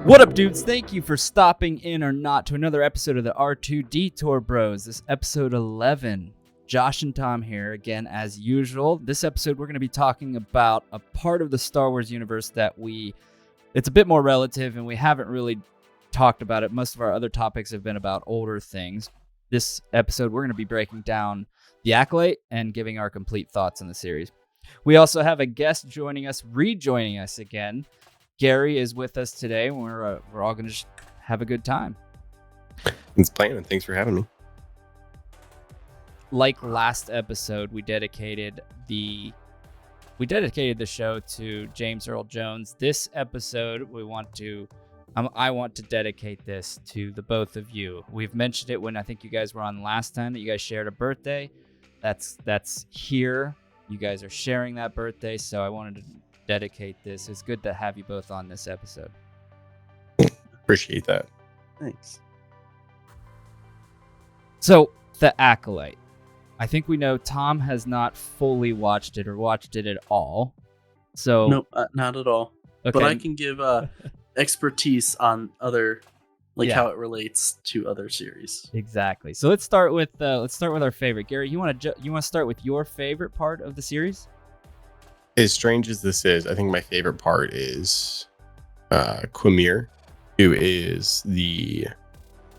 What up, dudes? Thank you for stopping in or not to another episode of the R2 Detour Bros. This episode 11. Josh and Tom here again, as usual. This episode, we're going to be talking about a part of the Star Wars universe that it's a bit more relative and we haven't really talked about it. Most of our other topics have been about older things. This episode, we're going to be breaking down the Acolyte and giving our complete thoughts on the series. We also have a guest rejoining us again. Gary is with us today. We're all going to just have a good time. It's playing, and thanks for having me. Like last episode, we dedicated the show to James Earl Jones. This episode, I want to dedicate this to the both of you. We've mentioned it when I think you guys were on last time that you guys shared a birthday. That's here. You guys are sharing that birthday, so I wanted to dedicate this. It's good to have you both on this episode. Appreciate that. Thanks. So, The Acolyte. I think we know Tom has not fully watched it or watched it at all. So Nope, not at all. Okay. But I can give expertise on other, how it relates to other series. Exactly. So let's start with our favorite. Gary, you want to start with your favorite part of the series? As strange as this is, I think my favorite part is Quimir, who is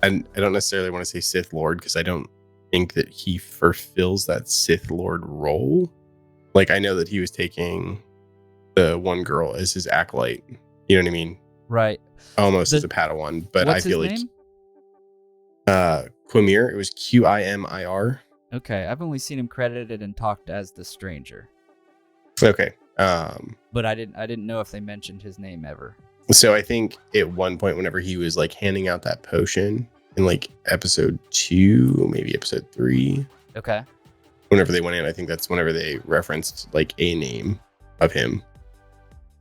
I don't necessarily want to say Sith Lord because I don't think that he fulfills that Sith Lord role. Like, I know that he was taking the one girl as his acolyte. You know what I mean? Right. Almost as a Padawan, but I feel like name? Quimir. It was Qimir. Okay, I've only seen him credited and talked as the Stranger. Okay. But I didn't know if they mentioned his name ever. So I think at one point, whenever he was like handing out that potion in like episode 2, maybe episode 3. Okay. Whenever they went in, I think that's whenever they referenced like a name of him.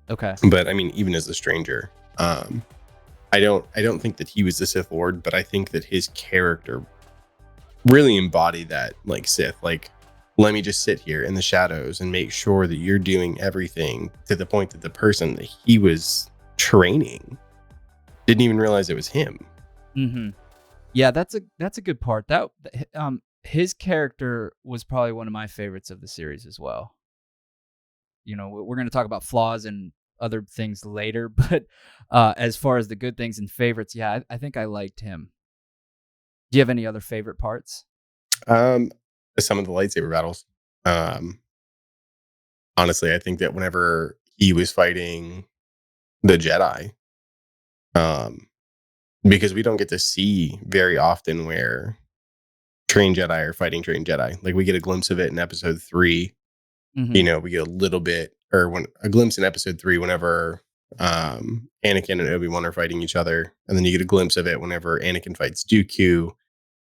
Okay. But I mean, even as a Stranger, I don't think that he was the Sith Lord, but I think that his character really embodied that, like Sith, like, let me just sit here in the shadows and make sure that you're doing everything, to the point that the person that he was training didn't even realize it was him. Mm-hmm. Yeah, that's a good part. That his character was probably one of my favorites of the series as well. You know, we're going to talk about flaws and other things later, but as far as the good things and favorites, yeah, I think I liked him. Do you have any other favorite parts? Some of the lightsaber battles. Honestly, I think that whenever he was fighting the Jedi, because we don't get to see very often where trained Jedi are fighting trained Jedi. Like, we get a glimpse of it in episode 3. Mm-hmm. You know, we get a little bit, a glimpse in episode 3 whenever Anakin and Obi-Wan are fighting each other, and then you get a glimpse of it whenever Anakin fights Dooku,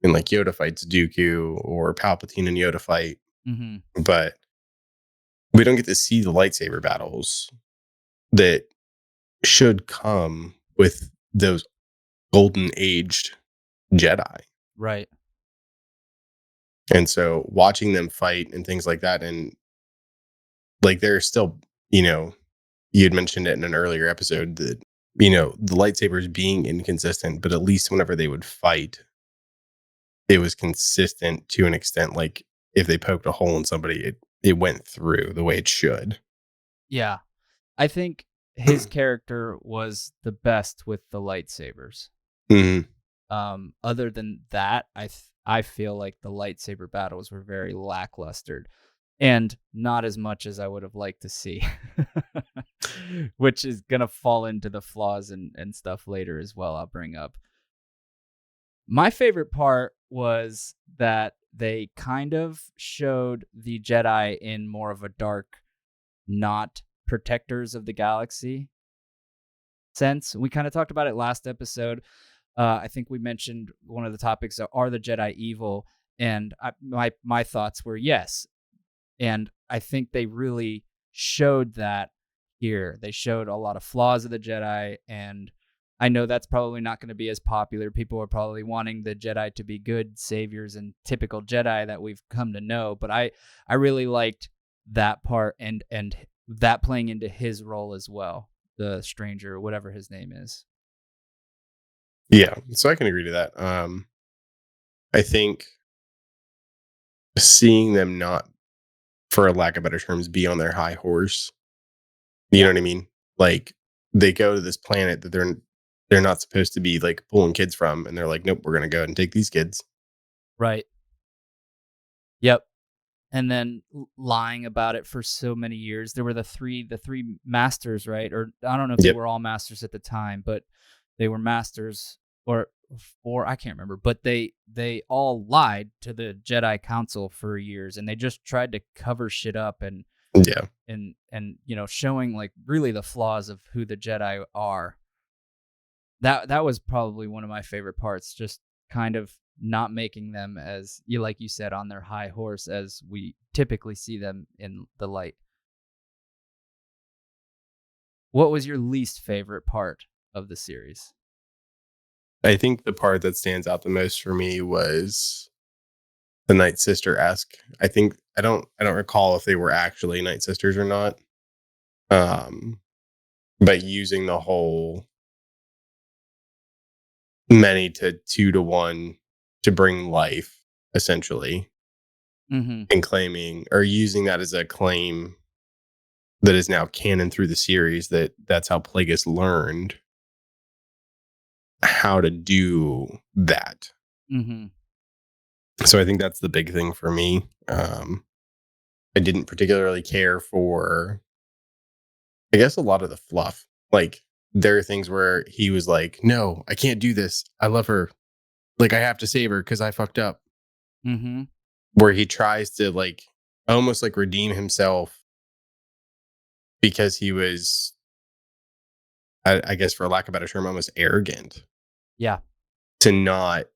and like Yoda fights Dooku, or Palpatine and Yoda fight. Mm-hmm. But we don't get to see the lightsaber battles that should come with those golden aged Jedi. Right. And so watching them fight and things like that, and like, they're still, you know, you had mentioned it in an earlier episode that, you know, the lightsabers being inconsistent, but at least whenever they would fight, it was consistent to an extent. Like, if they poked a hole in somebody, it went through the way it should. Yeah. I think his character was the best with the lightsabers. Mm-hmm. Other than that, I feel like the lightsaber battles were very lackluster and not as much as I would have liked to see, which is going to fall into the flaws and stuff later as well. I'll bring up. My favorite part was that they kind of showed the Jedi in more of a dark, not protectors of the galaxy sense. We kind of talked about it last episode. I think we mentioned one of the topics are the Jedi evil, and my thoughts were yes. And I think they really showed that here. They showed a lot of flaws of the Jedi, and I know that's probably not going to be as popular. People are probably wanting the Jedi to be good saviors and typical Jedi that we've come to know. But I really liked that part and that playing into his role as well, the Stranger, whatever his name is. Yeah, so I can agree to that. I think seeing them not, for a lack of better terms, be on their high horse. You know Yeah. what I mean? Like they go to this planet that they're not supposed to be like pulling kids from, and they're like, nope, we're gonna go and take these kids. Right. Yep. And then lying about it for so many years. There were the three masters, right? Or I don't know if they Yep. were all masters at the time, but they were masters or four, I can't remember, but they all lied to the Jedi Council for years and they just tried to cover shit up Yeah. and showing like really the flaws of who the Jedi are. That was probably one of my favorite parts, just kind of not making them as you like you said on their high horse as we typically see them in the light. What was your least favorite part of the series? I think the part that stands out the most for me was the Night Sister esque. I don't recall if they were actually Night Sisters or not. Um, but using the whole many to 2 to 1 to bring life, essentially, Mhm. and claiming or using that as a claim that is now canon through the series, that's how Plagueis learned how to do that. Mhm. So I think that's the big thing for me. I didn't particularly care for, I guess, a lot of the fluff. Like there are things where he was like, "No, I can't do this. I love her. Like I have to save her because I fucked up." Mhm. Where he tries to like almost like redeem himself because he was, I guess, for lack of a better term, almost arrogant Yeah. to not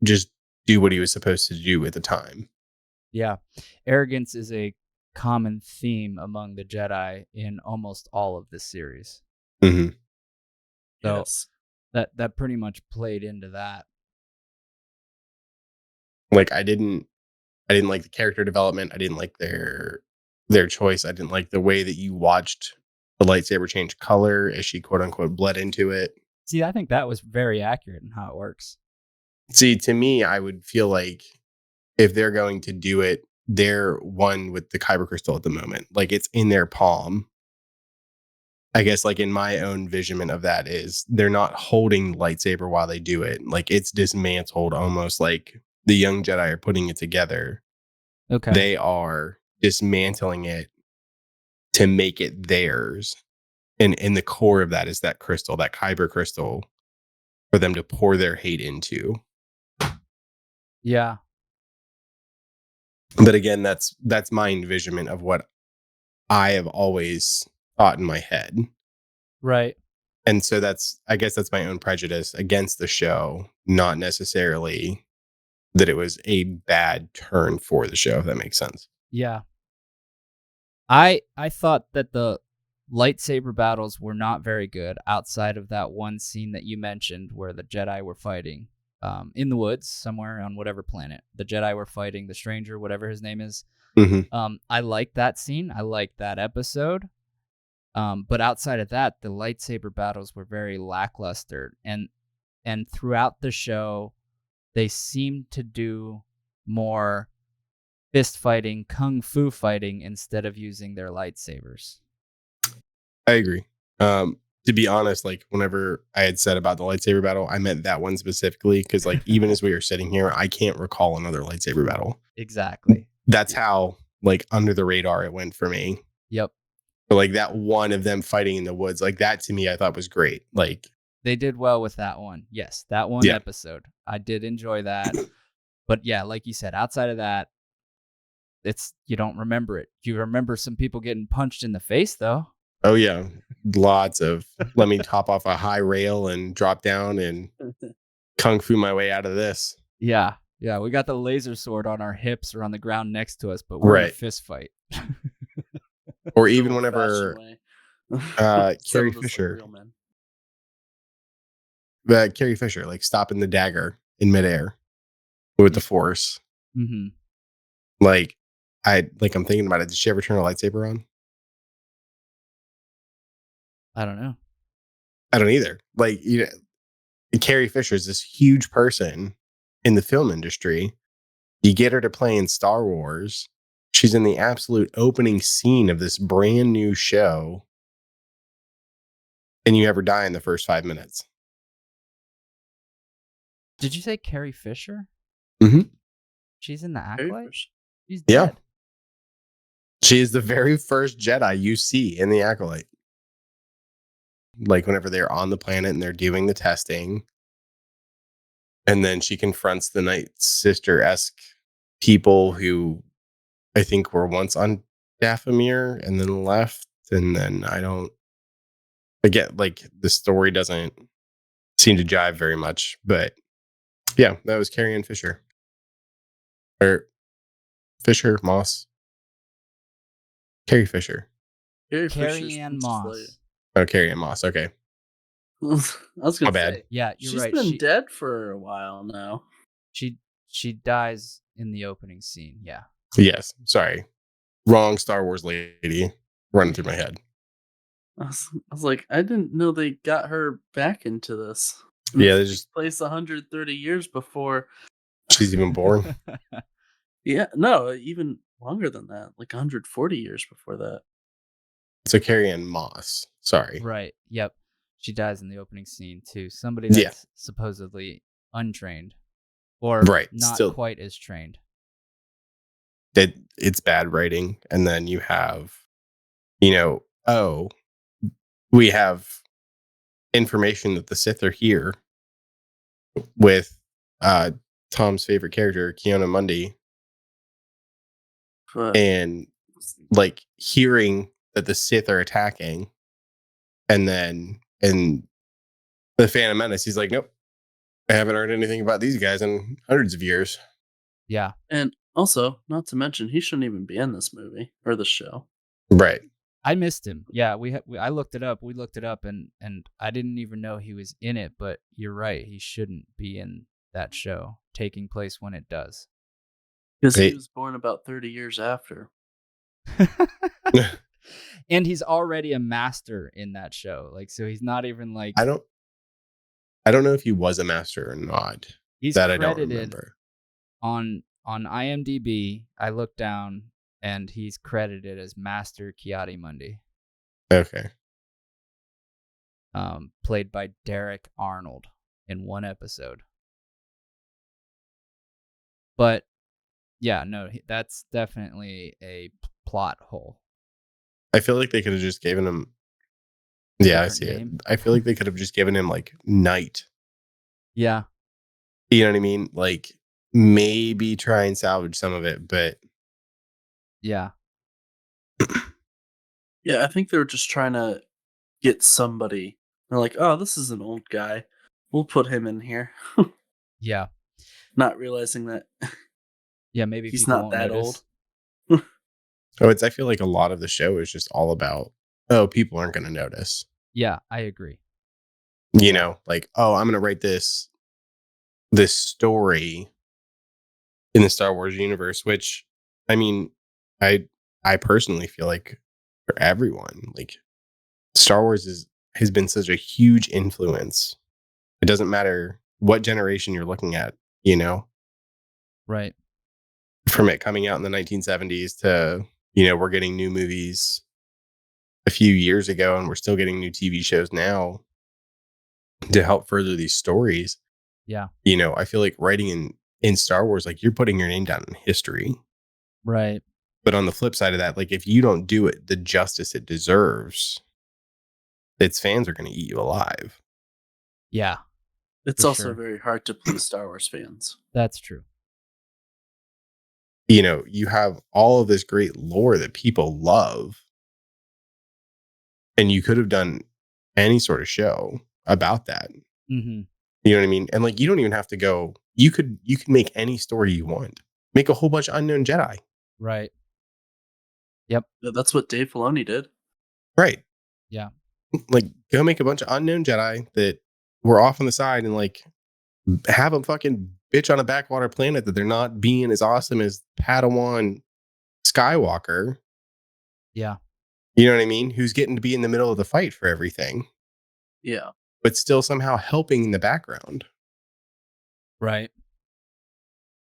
just do what he was supposed to do at the time. Yeah. Arrogance is a common theme among the Jedi in almost all of this series. Hmm. So Yes. that pretty much played into that. Like I didn't like the character development. I didn't like their choice. I didn't like the way that you watched the lightsaber change color as she quote unquote bled into it. See, I think that was very accurate in how it works. See, to me, I would feel like if they're going to do it, they're one with the kyber crystal at the moment. Like it's in their palm. I guess like in my own vision of that is they're not holding the lightsaber while they do it. Like it's dismantled almost like the young Jedi are putting it together. Okay. They are dismantling it to make it theirs. And in the core of that is that crystal, that kyber crystal, for them to pour their hate into. Yeah. But again, that's my envisionment of what I have always thought in my head. Right. And so that's, I guess that's my own prejudice against the show, not necessarily that it was a bad turn for the show, if that makes sense. Yeah. I thought that the lightsaber battles were not very good outside of that one scene that you mentioned where the Jedi were fighting in the woods somewhere on whatever planet. The Jedi were fighting the stranger, whatever his name is. Hmm. I liked that scene. I liked that episode. But outside of that, the lightsaber battles were very lackluster and throughout the show they seemed to do more fist fighting, kung fu fighting instead of using their lightsabers. I agree. To be honest, like whenever I had said about the lightsaber battle, I meant that one specifically because, like, even as we were sitting here, I can't recall another lightsaber battle. Exactly. That's how like under the radar it went for me. Yep. But like that one of them fighting in the woods, like that to me, I thought was great. Like, They did well with that one. Yes, that one yeah, episode. I did enjoy that. But yeah, like you said, outside of that, it's you don't remember it. You remember some people getting punched in the face though. oh yeah, lots of let me hop off a high rail and drop down and kung fu my way out of this. Yeah. Yeah, we got the laser sword on our hips or on the ground next to us, but we're in a Right. fist fight. Or Good even old fashioned whenever way. Carrie Settled this like Fisher, real men. Carrie Fisher, like stopping the dagger in midair with the force. Mhm. Like, I'm thinking about it. Did she ever turn a lightsaber on? I don't know. I don't either. Like, Carrie Fisher is this huge person in the film industry. You get her to play in Star Wars. She's in the absolute opening scene of this brand new show, and you have her die in the first 5 minutes. Did you say Carrie Fisher? Mm-hmm. She's in the Acolyte? She's Yeah. dead. She is the very first Jedi you see in the Acolyte. Like whenever they're on the planet and they're doing the testing. And then she confronts the Night Sister-esque people who I think were once on Dathomir and then left. And then I get like the story doesn't seem to jive very much. But yeah, that was Carrie Ann Fisher. Or Fisher, Moss. Carrie Fisher. Carrie Ann Moss. Oh, Carrie Ann Moss. Okay. I was gonna say, yeah, you're right. She's been dead for a while now. She dies in the opening scene. Yeah. Yes. Sorry. Wrong Star Wars lady running through my head. I was like, I didn't know they got her back into this. Yeah, they just place 130 years before she's even born. Yeah, no, even longer than that, like 140 years before that. So Carrie Ann Moss. Sorry. Right. Yep. She dies in the opening scene too. Somebody that's supposedly untrained or not quite as trained. It's bad writing. And then you have, we have information that the Sith are here with Tom's favorite character, Keanu Mundy. And like hearing that the Sith are attacking, and then in the Phantom Menace, he's like, nope, I haven't heard anything about these guys in hundreds of years. Yeah. And also, not to mention, he shouldn't even be in this movie or this show. Right. I missed him. Yeah, I looked it up. We looked it up, and I didn't even know he was in it. But you're right. He shouldn't be in that show, taking place when it does. Because he was born about 30 years after. And he's already a master in that show. Like, so he's not even like. I don't know if he was a master or not. He's that credited I don't remember. On IMDb, I looked down, and he's credited as Master Ki-Adi-Mundi. Okay. Played by Derek Arnold in one episode. But yeah, no, that's definitely a plot hole. I feel like they could have just given him. Yeah, I see it. I feel like they could have just given him like Knight. Yeah. You know what I mean? Like maybe try and salvage some of it, but yeah. Yeah, I think they were just trying to get somebody. They're like, oh, this is an old guy. We'll put him in here. Yeah. Not realizing that. Yeah, maybe he's not that notice. old. I feel like a lot of the show is just all about, people aren't going to notice. Yeah, I agree. You know, like, I'm going to write this story in the Star Wars universe, which, I mean, I personally feel like for everyone, like Star Wars has been such a huge influence. It doesn't matter what generation you're looking at, Right. From it coming out in the 1970s to, we're getting new movies a few years ago, and we're still getting new TV shows now to help further these stories. Yeah. I feel like writing in Star Wars, like you're putting your name down in history. Right. But on the flip side of that, like if you don't do it the justice it deserves, its fans are going to eat you alive. Yeah. It's also very hard to please Star Wars fans. That's true. You have all of this great lore that people love, and you could have done any sort of show about that. Mm-hmm. You know what I mean? And like, you don't even have to go. You could make any story you want. Make a whole bunch of unknown Jedi. Right. Yep. That's what Dave Filoni did. Right. Yeah. Like, go make a bunch of unknown Jedi that were off on the side, and like have them fucking bitch on a backwater planet that they're not being as awesome as Padawan Skywalker. Yeah. You know what I mean? Who's getting to be in the middle of the fight for everything. Yeah. but still somehow helping in the background. Right.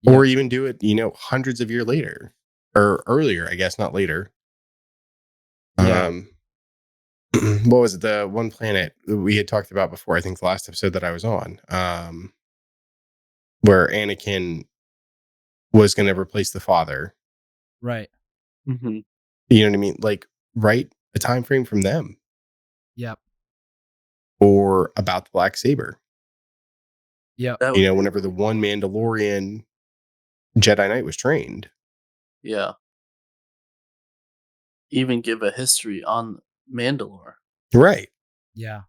Or Yep. even do it, hundreds of years later or earlier, I guess, not later. Yeah. Um, what was it? The one planet that we had talked about before, I think the last episode that I was on, where Anakin was going to replace the father. Right. Mm-hmm. You know what I mean? Like, write a time frame from them Yep. or about the Black Saber. Yep. That would be Whenever the one Mandalorian Jedi Knight was trained. yeah. Even give a history on Mandalore Right. Yeah.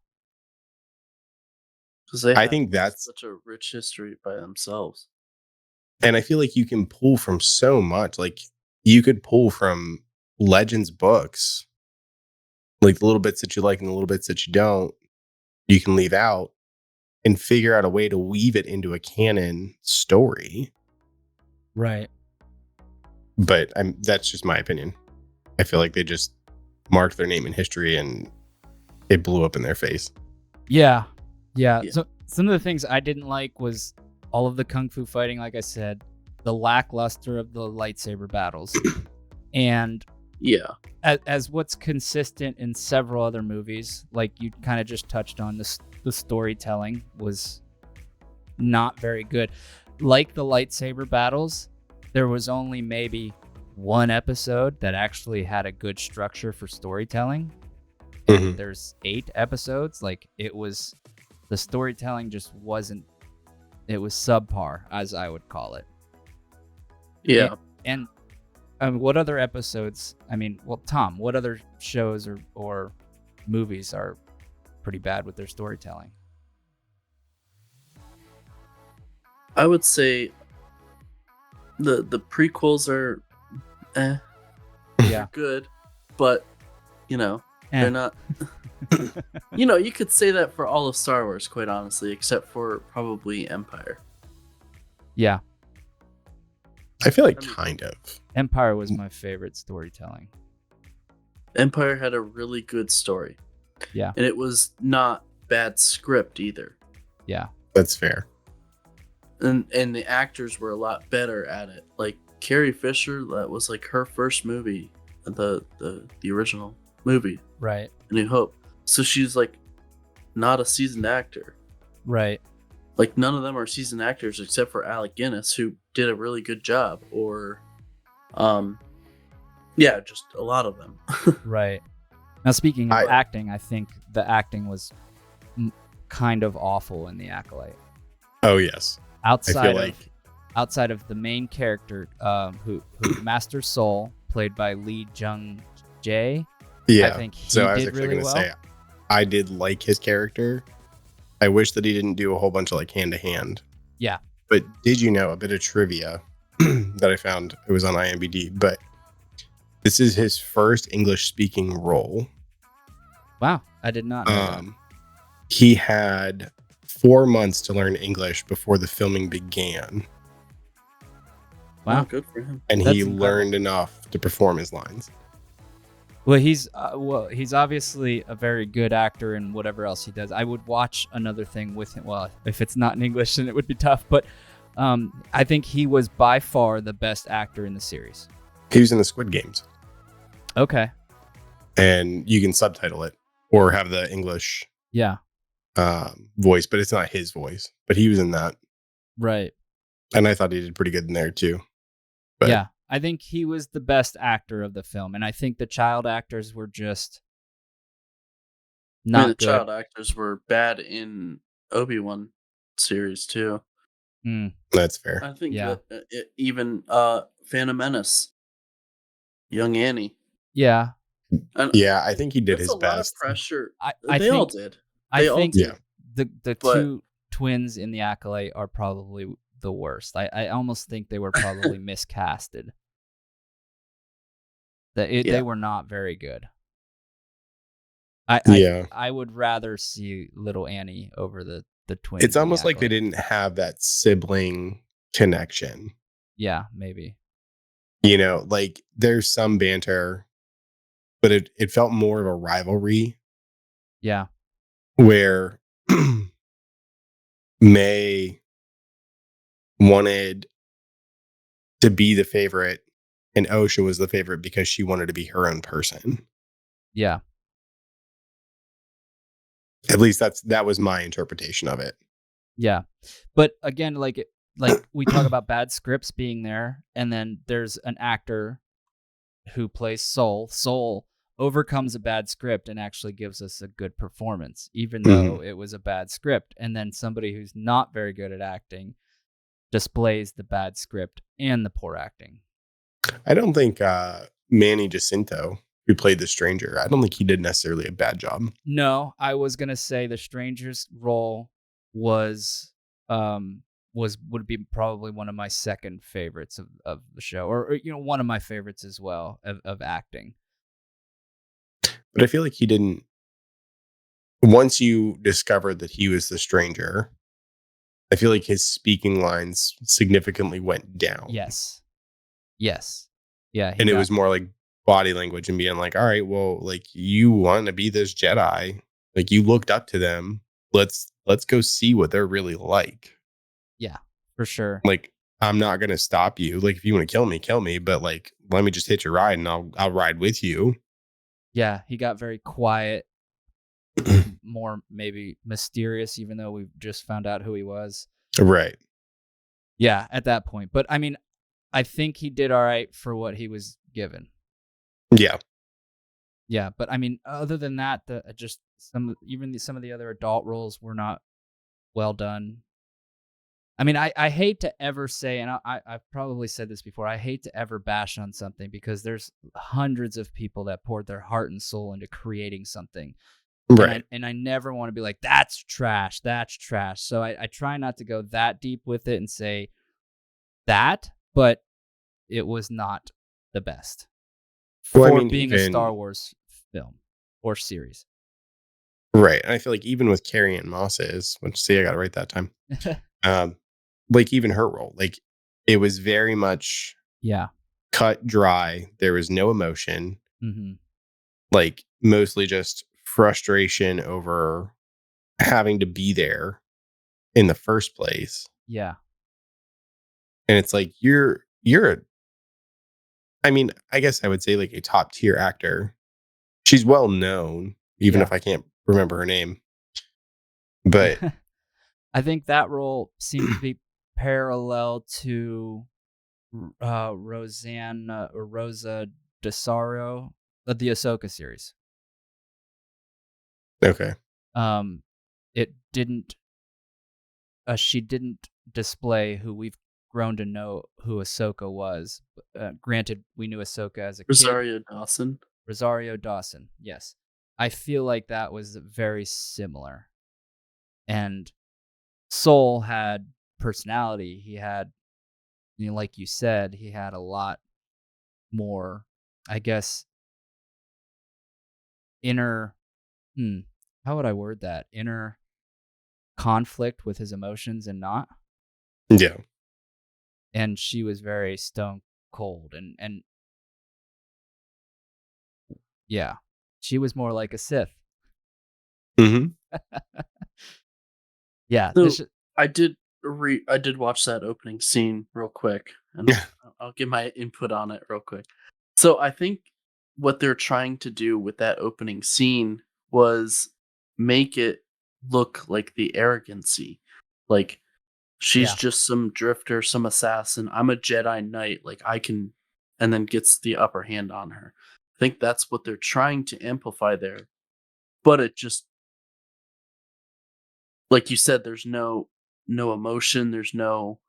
because they I have think that's, such a rich history by themselves. and I feel like you can pull from so much. Like, you could pull from Legends books, like the little bits that you like and the little bits that you don't, you can leave out and figure out a way to weave it into a canon story. Right. But that's just my opinion. I feel like they just marked their name in history and it blew up in their face. Yeah. Yeah. Yeah. So some of the things I didn't like was all of the kung fu fighting, like I said, the lackluster of the lightsaber battles, and Yeah. as what's consistent in several other movies, like you kind of just touched on, the storytelling was not very good. Like the lightsaber battles, there was only maybe one episode that actually had a good structure for storytelling. And Mhm. there's 8 episodes. Like, the storytelling just wasn't, it was subpar, as I would call it. Yeah. And what other episodes? I mean, well, Tom, what other shows or movies are pretty bad with their storytelling? I would say the prequels are Yeah. they're good, but Eh. they're not. You could say that for all of Star Wars, quite honestly, except for probably Empire. Yeah. I feel like I mean- kind of. Empire was my favorite storytelling. Empire had a really good story. Yeah. And it was not bad script either. Yeah. That's fair. And the actors were a lot better at it. Like Carrie Fisher, that was like her first movie, the original movie, Right. A New Hope. So she's like not a seasoned actor. Right. Like none of them are seasoned actors except for Alec Guinness, who did a really good job. Or, yeah, just a lot of them. Right. Now, speaking of I- acting, I think the acting was kind of awful in The Acolyte. Oh, yes. I Outside feel of outside of the main character, who Master Soul, played by Lee Jung Jae. Yeah. I think he So I was did actually really going to well. say, I did like his character. I wish that he didn't do a whole bunch of like hand to hand. Yeah. But did you know a bit of trivia that I found? It was on IMDb, but this is his first English speaking role. Wow, I did not know that. He had 4 months to learn English before the filming began, Wow. Oh, good for him. and That's he incredible. learned enough to perform his lines. Well, he's obviously a very good actor in whatever else he does. I would watch another thing with him. Well, if it's not in English, then it would be tough. But I think he was by far the best actor in the series. He was in the Squid Games, Okay. and you can subtitle it or have the English Yeah. voice, but it's not his voice. But he was in that, Right. and I thought he did pretty good in there too. But Yeah. I think he was the best actor of the film, and I think the child actors were just not the good. child actors were bad in Obi-Wan series too. that's fair. I think Yeah. that even Phantom Menace, Young Annie. Yeah. And Yeah, I think he did that's his a lot of best. pressure. I They all think did. I They all think did. Yeah. the But- two twins in the Acolyte are probably the worst. I almost think they were probably miscasted. They Yeah. were not very good. Yeah. I would rather see little Annie over the twins. It's in The almost like they Acolyte. didn't have that sibling connection. Yeah, maybe. Like there's some banter, but it felt more of a rivalry Yeah. where May wanted to be the favorite and Osha was the favorite because she wanted to be her own person. Yeah. At least that was my interpretation of it. Yeah. But again, like we talk about bad scripts being there, and then there's an actor who plays Soul. Soul overcomes a bad script and actually gives us a good performance, even Mhm. though it was a bad script. And then somebody who's not very good at acting displays the bad script and the poor acting. I don't think Manny Jacinto, who played the stranger, I don't think he did necessarily a bad job. No, I was gonna say the stranger's role was would be probably one of my second favorites of the show, or one of my favorites as well of acting. But I feel like he didn't. Once you discovered that he was the stranger, I feel like his speaking lines significantly went down. Yes, yes, yeah, he And it got was more like body language and being like, all right, well, like you want to be this Jedi, like you looked up to them. Let's go see what they're really like. yeah, for sure. Like, I'm not gonna stop you. Like, if you want to kill me, but like let me just hitch a ride and I'll ride with you. Yeah, he got very quiet, more maybe mysterious, even though we just found out who he was. Right. Yeah, at that point. But I mean, I think he did all right for what he was given. Yeah. Yeah, but I mean, other than that, the just some of the other adult roles were not well done. I mean, I hate to ever say, and I've probably said this before. I hate to ever bash on something because there's hundreds of people that poured their heart and soul into creating something, Right. and I never want to be like that's trash, that's trash. So I try not to go that deep with it and say that, but it was not the best Well, I for mean, being a Star even Wars film or series. right. And I feel like even with Carrie Ann Moss's, which see, I got it right that time. Um, like even her role, like it was very much Yeah. cut dry. There was no emotion, Mhm. like mostly just frustration over having to be there in the first place. Yeah. And it's like you're a I mean, I guess I would say like a top tier actor. She's well known, even Yeah. if I can't remember her name. But I think that role seems to be parallel to Rosanna or Rosa DeSario of the Ahsoka series. okay. Um, it didn't. She didn't display who we've grown to know who Ahsoka was. Granted, we knew Ahsoka as a kid. Rosario Dawson. Rosario Dawson. Yes, I feel like that was very similar. And Soul had personality. He had, like you said, he had a lot more, I guess, inner. Hmm, how would I word that? Inner conflict with his emotions and not. Yeah. And she was very stone cold, and yeah, she was more like a Sith. Hmm. Yeah, So I did watch that opening scene real quick, and Yeah. I'll give my input on it real quick. So I think what they're trying to do with that opening scene was make it look like the arrogancy, like she's Yeah, just some drifter, some assassin. I'm a Jedi Knight, like I can, and then gets the upper hand on her. I think that's what they're trying to amplify there, but it just like you said, there's no emotion, there's no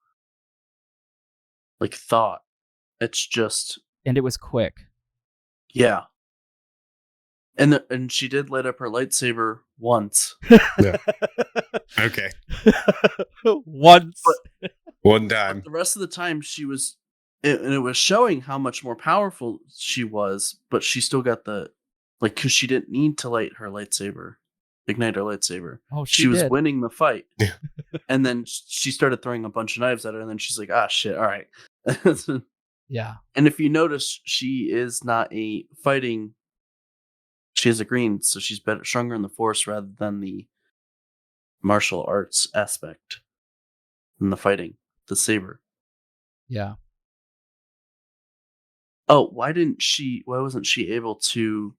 like thought. It's just and it was quick. yeah. And she did light up her lightsaber once, Yeah. Okay. Once. but One but time. the rest of the time she was and it was showing how much more powerful she was, but she still got the like cuz she didn't need to ignite her lightsaber. Oh, she She was did. winning the fight. Yeah. And then she started throwing a bunch of knives at her and then she's like, "Ah shit, all right." Yeah, And if you notice, she is not a fighting. She has a green, so she's better, stronger in the force rather than the martial arts aspect in the fighting, the saber. Yeah. Oh, why wasn't she able to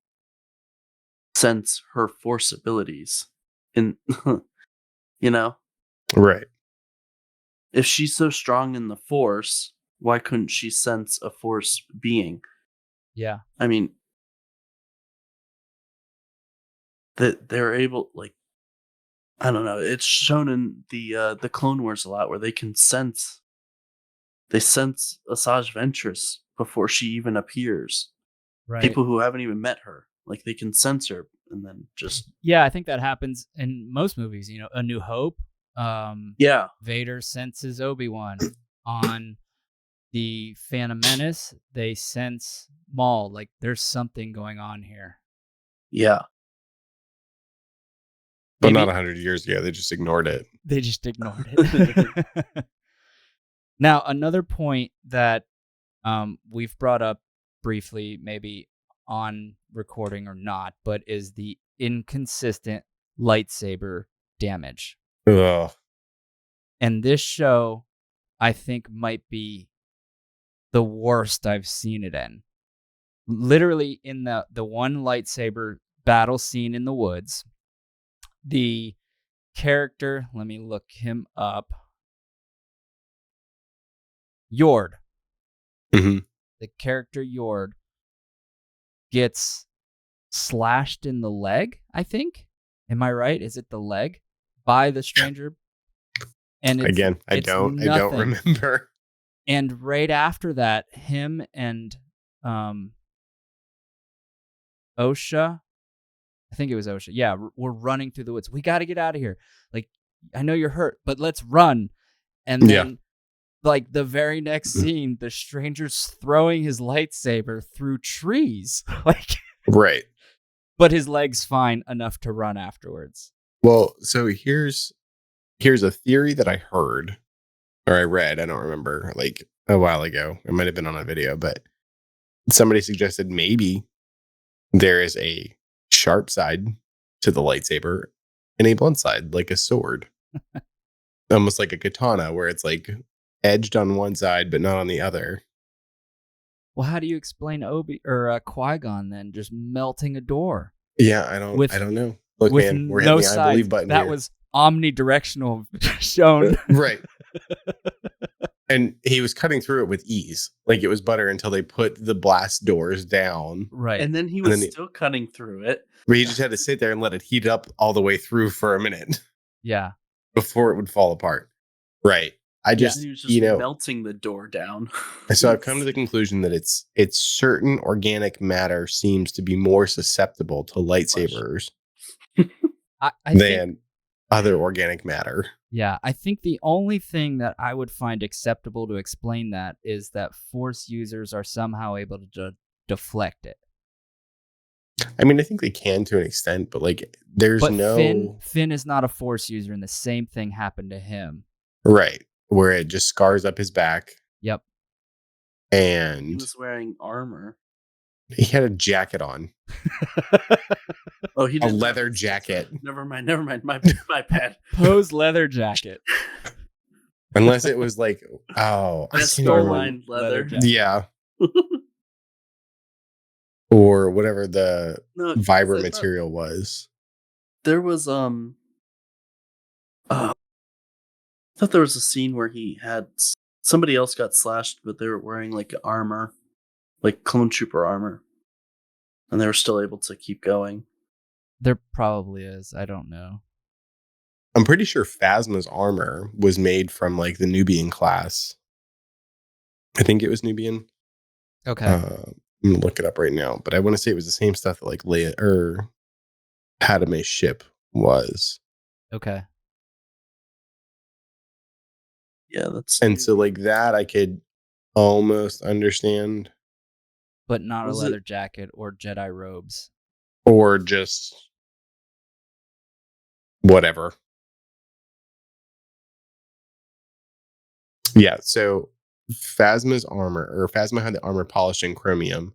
sense her force abilities in you know? Right. If she's so strong in the force, why couldn't she sense a force being? Yeah. I mean, that they're able, like, I don't know, it's shown in the Clone Wars a lot where they sense Asajj Ventress before she even appears. Right. People who haven't even met her, like, they can sense her and then just Yeah, I think that happens in most movies. A New Hope. yeah, Vader senses Obi-Wan. On the Phantom Menace, they sense Maul. Like there's something going on here. yeah. But not Maybe 100 years ago. They just ignored it. they just ignored it. Now, another point that we've brought up briefly, maybe on recording or not, but is the inconsistent lightsaber damage. Ugh. And this show, I think, might be the worst I've seen it in. Literally, in the one lightsaber battle scene in the woods, the character, let me look him up, Yord. Mm-hmm. The character Yord gets slashed in the leg, I think. Am I right? Is it the leg by the stranger? And I don't remember. And right after that, him and Osha, I think it was Osha. Yeah, we're running through the woods. We got to get out of here. Like, I know you're hurt, but let's run. And then, like, the very next scene, the stranger's throwing his lightsaber through trees. Like, right. But his leg's fine enough to run afterwards. Well, so here's a theory that I heard or I read, I don't remember, like a while ago. It might have been on a video, but somebody suggested maybe there is a sharp side to the lightsaber and a blunt side, like a sword. Almost like a katana, where it's like edged on one side but not on the other. Well, how do you explain Qui-Gon then just melting a door? Yeah, I don't know. Look, with man, we're no hitting the I believe sides. button That here. was omnidirectional shown. Right. And he was cutting through it with ease. Like it was butter until they put the blast doors down. Right. And then he was still cutting through it. But he just had to sit there and let it heat up all the way through for a minute. Yeah. Before it would fall apart. Right. He was just melting the door down. So I've come to the conclusion that it's certain organic matter seems to be more susceptible to lightsabers than other organic matter. Yeah, I think the only thing that I would find acceptable to explain that is that Force users are somehow able to deflect it. I mean, I think they can to an extent, but like there's Finn is not a Force user, and the same thing happened to him. Right. Where it just scars up his back. Yep. And he was wearing armor. He had a jacket on. Oh, he did a leather jacket. Never mind. My bad. Pose leather jacket. Unless it was like, storyline leather. Yeah. Or whatever the Vibra material was. There was I thought there was a scene where he had somebody else got slashed, but they were wearing like armor, like clone trooper armor, and they were still able to keep going. There probably is. I don't know. I'm pretty sure Phasma's armor was made from like the Nubian class. I think it was Nubian. Okay. I'm gonna look it up right now, but I want to say it was the same stuff that like Leia or Padme's ship was. Okay. Yeah, that's and so like that I could almost understand, but not a leather jacket or Jedi robes, or just whatever. Yeah, so Phasma's armor, or Phasma had the armor polished in chromium,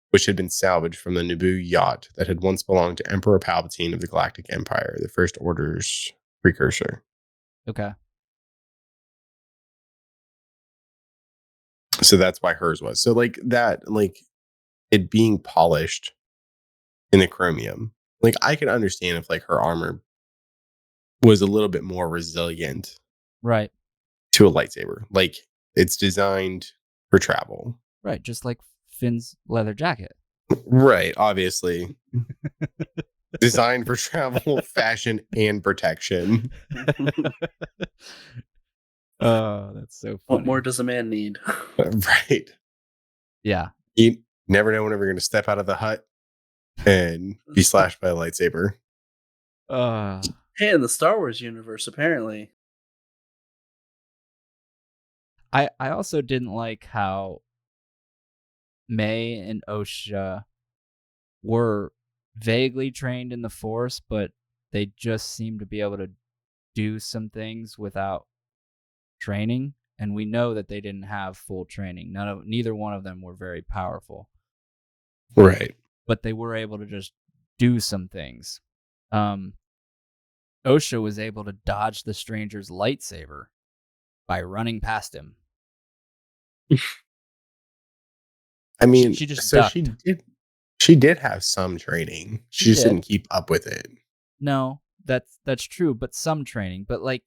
which had been salvaged from the Naboo yacht that had once belonged to Emperor Palpatine of the Galactic Empire, the First Order's precursor. Okay. So that's why hers was. So like that, like it being polished in the chromium. Like I can understand if like her armor was a little bit more resilient Right. to a lightsaber. Like it's designed for travel. Right. Just like Finn's leather jacket. Right, obviously. Designed for travel, fashion, and protection. Oh, that's so What funny. more does a man need? Right. Yeah. You never know whenever you're going to step out of the hut and be slashed by a lightsaber. Uh, Hey, in the Star Wars universe, apparently. I also didn't like how May and Osha were vaguely trained in the Force, but they just seemed to be able to do some things without training. And we know that they didn't have full training. Neither one of them were very powerful, Right. but they were able to just do some things. Osha was able to dodge the stranger's lightsaber by running past him. I mean, She just so ducked. she did have some training. She just did. didn't keep up with it. No, that's true, but some training. But like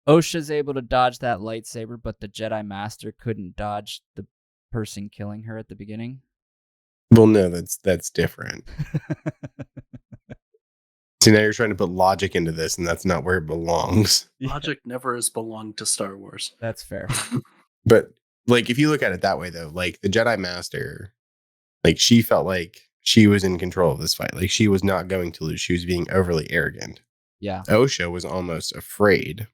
Osha's able to dodge that lightsaber, but the Jedi Master couldn't dodge the person killing her at the beginning. Well, no, that's different. See, now you're trying to put logic into this, and that's not where it belongs. Yeah, Logic never has belonged to Star Wars. that's fair. But like, if you look at it that way, though, like the Jedi Master, like she felt like she was in control of this fight. Like she was not going to lose. She was being overly arrogant. Yeah, Osha was almost afraid,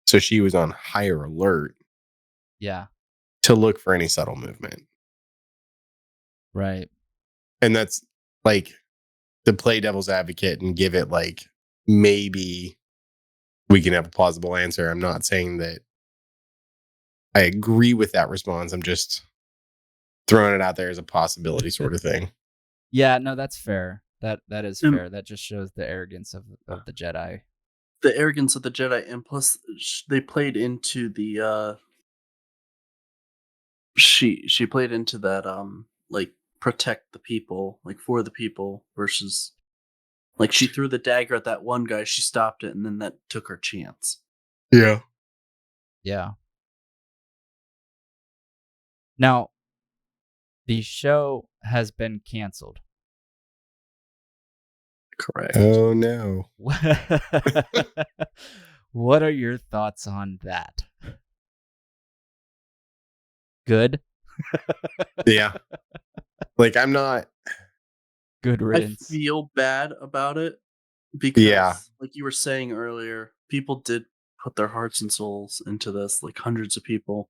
so she was on higher alert yeah, to look for any subtle movement. right. And that's like to play devil's advocate and give it like maybe we can have a plausible answer. I'm not saying that I agree with that response. I'm just throwing it out there as a possibility sort of thing. Yeah, no, that's fair. That is Um, fair. That just shows the arrogance of the Jedi. The arrogance of the Jedi, and plus they played into the she played into that like protect the people, like for the people versus like she threw the dagger at that one guy, she stopped it, and then that took her chance. Yeah. Yeah. Now, the show has been canceled. Correct. Oh no. What are your thoughts on that? Good? Yeah. Like I'm not. Good I riddance. feel bad about it because, Yeah. like you were saying earlier, people did put their hearts and souls into this, like hundreds of people,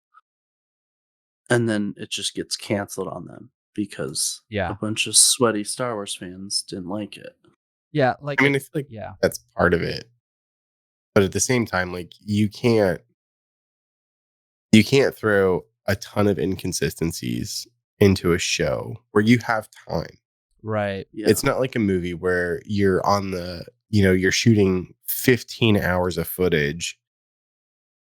and then it just gets canceled on them because a Yeah. bunch of sweaty Star Wars fans didn't like it. Yeah, I mean, I feel like yeah. that's part of it. But at the same time, like you can't throw a ton of inconsistencies into a show where you have time. Right. Yeah, It's not like a movie where you're on the, you're shooting 15 hours of footage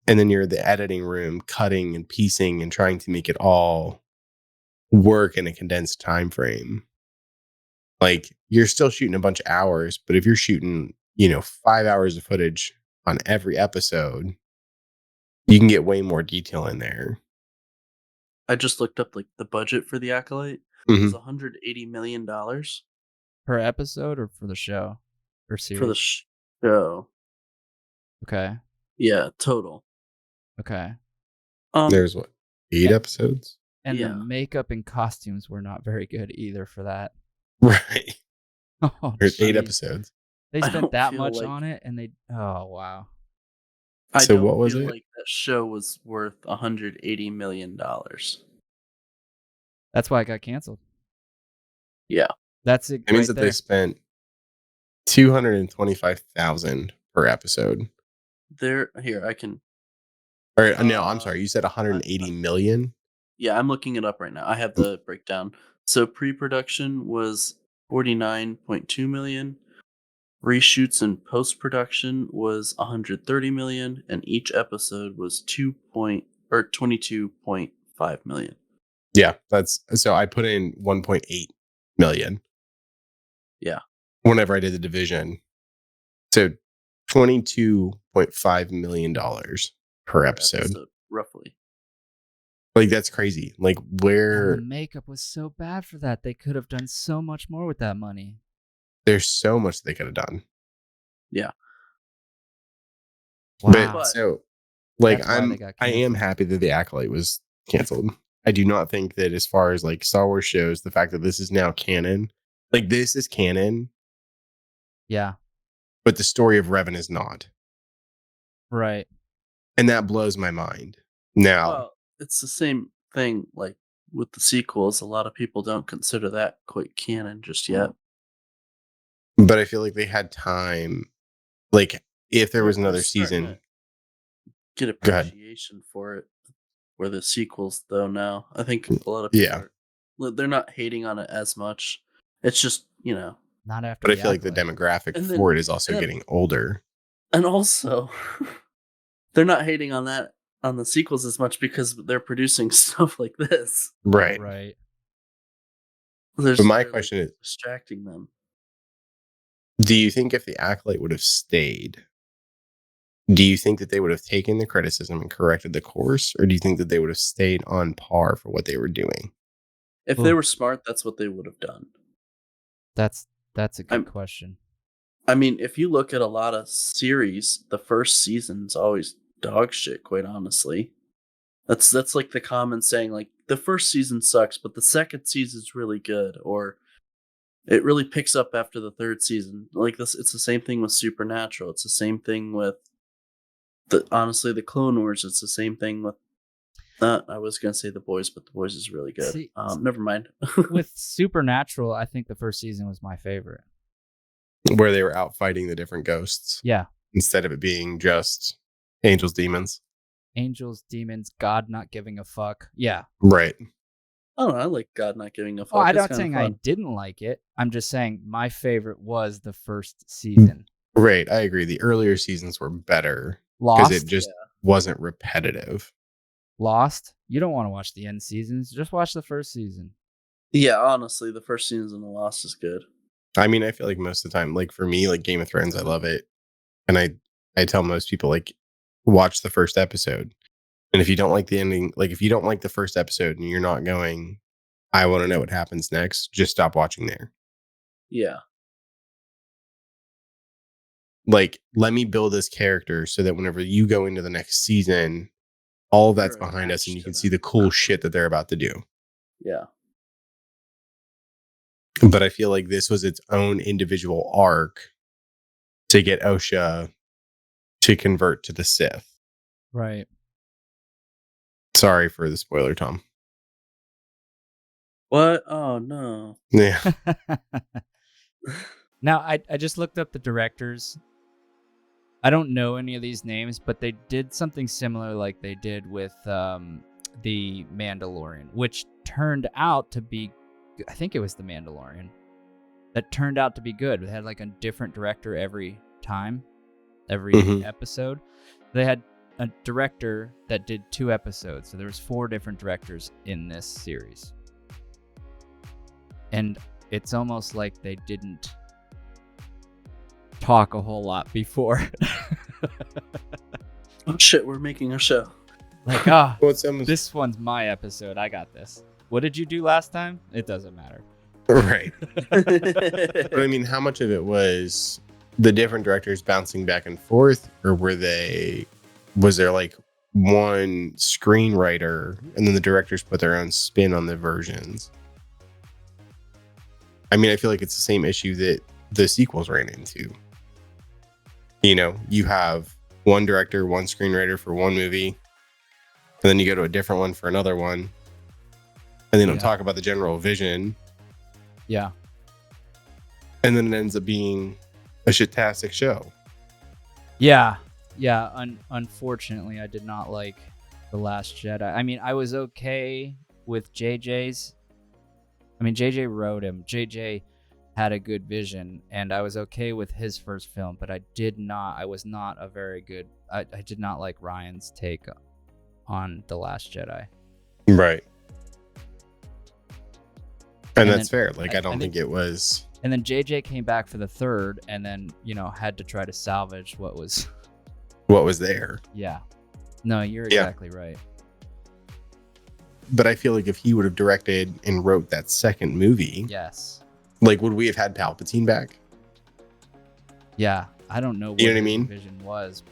and then you're in the editing room cutting and piecing and trying to make it all work in a condensed time frame. Like you're still shooting a bunch of hours, but if you're shooting, 5 hours of footage on every episode, you can get way more detail in there. I just looked up like the budget for the Acolyte was Mhm. $180 million Per episode or for the show or for the series? show. Okay. Yeah, total. Okay. Um, There's what, 8 A- episodes? And the yeah. makeup and costumes were not very good either for that. Right. Oh, There's 8 jeez. episodes. They I spent don't that feel much like on it and oh, wow. I So don't what was feel it? like that show was worth $180 million. That's why it got canceled. Yeah. That's it It means right that there. they spent 225,000 per episode. There here, I can Or no, I'm sorry. You said I 180 million? yeah, I'm looking it up right now. I have the breakdown. So pre-production was 49.2 million. Reshoots and post production was 130 million, and each episode was 22.5 million. Yeah, so I put in 1.8 million. Yeah. Whenever I did the division. So $22.5 million per episode. Roughly. Like, that's crazy. Like, And where the makeup was so bad for that. They could have done so much more with that money. there's so much they could have done. Yeah. But Wow. so, like, That's why they got I am canceled. happy that the Acolyte was canceled. I do not think that, as far as like Star Wars shows, the fact that this is now canon, like, this is canon, Yeah. but the story of Revan is not. Right. And that blows my mind. Now, Well, it's the same thing like with the sequels. A lot of people don't consider that quite canon just yet. but I feel like they had time. Like, if there was They're another starting season, to get go ahead. appreciation for it. Where the sequels, though, now I think a lot of Yeah. people they're not hating on it as much. It's just Not after But I the feel like the Acolyte. demographic And then- for it is also and then- getting older. and also they're not hating on the sequels as much because they're producing stuff like this. Right. Right. But my question is, distracting them. do you think if the Acolyte would have stayed, do you think that they would have taken the criticism and corrected the course? Or do you think that they would have stayed on par for what they were doing? If they were smart, that's what they would have done. That's a good question. I mean, if you look at a lot of series, the first season's always dog shit, quite honestly. That's like the common saying, like, the first season sucks, but the second season's really good, or it really picks up after the third season. Like this, it's the same thing with Supernatural. It's the same thing with honestly, the Clone Wars. It's the same thing with I was gonna say The Boys, but The Boys is really good. See, Never mind. With Supernatural, I think the first season was my favorite. Where they were out fighting the different ghosts. Yeah. Instead of it being just angels, demons. Angels, demons, God not giving a fuck. Yeah. Right. I don't know. I like God not giving a fuck. Oh, I'm It's not kinda saying I fun. didn't like it. I'm just saying my favorite was the first season. Right. I agree. The earlier seasons were better Lost. because it just wasn't repetitive. Lost. You don't want to watch the end seasons. Just watch the first season. Yeah, honestly, the first season of Lost is good. I mean, I feel like most of the time, like for me, like Game of Thrones, I love it. And I tell most people, like, watch the first episode. And if you don't like the ending, like if you don't like the first episode and you're not going, I want to know what happens next, just stop watching there. Yeah. Like, let me build this character so that whenever you go into the next season, all of that's You're behind us and you attached can to see the them. cool shit that they're about to do. Yeah. But I feel like this was its own individual arc to get Osha to convert to the Sith. Right. Sorry for the spoiler, Tom. What? Oh no. Yeah. Now, I just looked up the directors. I don't know any of these names, but they did something similar like they did with The Mandalorian, which turned out to be, I think it was The Mandalorian, that turned out to be good. They had like a different director every time, every episode. They had a director that did 2 episodes, so there was 4 different directors in this series. And it's almost like they didn't talk a whole lot before. Oh shit, we're making a show. Like, this one's my episode. I got this. What did you do last time? It doesn't matter. Right. But I mean, how much of it was the different directors bouncing back and forth, or was there like one screenwriter and then the directors put their own spin on the versions? I mean, I feel like it's the same issue that the sequels ran into. You know, you have one director, one screenwriter for one movie, and then you go to a different one for another one, and they don't talk about the general vision. Yeah. And then it ends up being a shitastic show. Yeah. Yeah. Unfortunately, I did not like The Last Jedi. I mean, I was okay with JJ's. I mean, JJ wrote him. JJ had a good vision, and I was okay with his first film, but I did not like Ryan's take on The Last Jedi. Right. And And that's then fair. Like, I don't think it was. And then JJ came back for the third, and then, had to try to salvage what was there. Yeah. No, you're exactly right. But I feel like if he would have directed and wrote that second movie, yes, like, would we have had Palpatine back? Yeah, I don't know what You know what I his mean? vision was.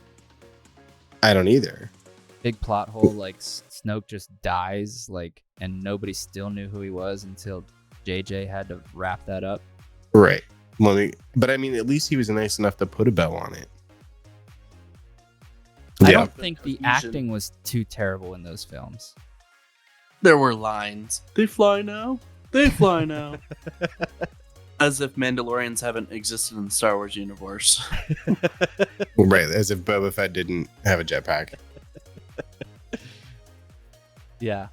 I don't either. Big plot hole, like Snoke just dies, like, and nobody still knew who he was until JJ had to wrap that up. Right. But I mean, at least he was nice enough to put a bow on it. I don't think the acting was too terrible in those films. There were lines. They fly now. They fly now. As if Mandalorians haven't existed in the Star Wars universe. Right. As if Boba Fett didn't have a jetpack. Yeah.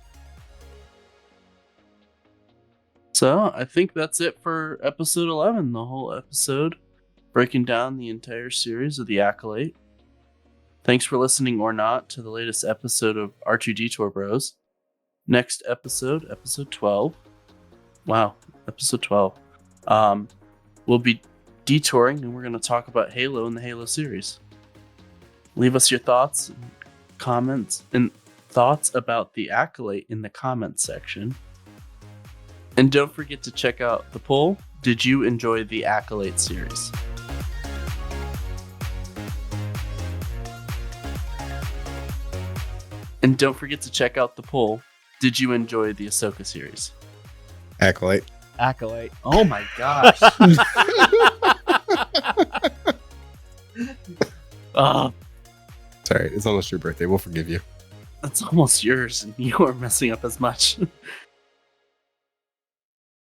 So I think that's it for episode 11, the whole episode, breaking down the entire series of The Acolyte. Thanks for listening or not to the latest episode of R2 Detour Bros. Next episode, episode 12. Wow, episode 12. We'll be detouring and we're going to talk about Halo and the Halo series. Leave us your thoughts, comments, and thoughts about The Acolyte in the comments section. And don't forget to check out the poll. Did you enjoy the Acolyte series? And don't forget to check out the poll. Did you enjoy the Ahsoka series? Acolyte. Oh my gosh. Sorry, it's almost your birthday. We'll forgive you. That's almost yours, and you are messing up as much.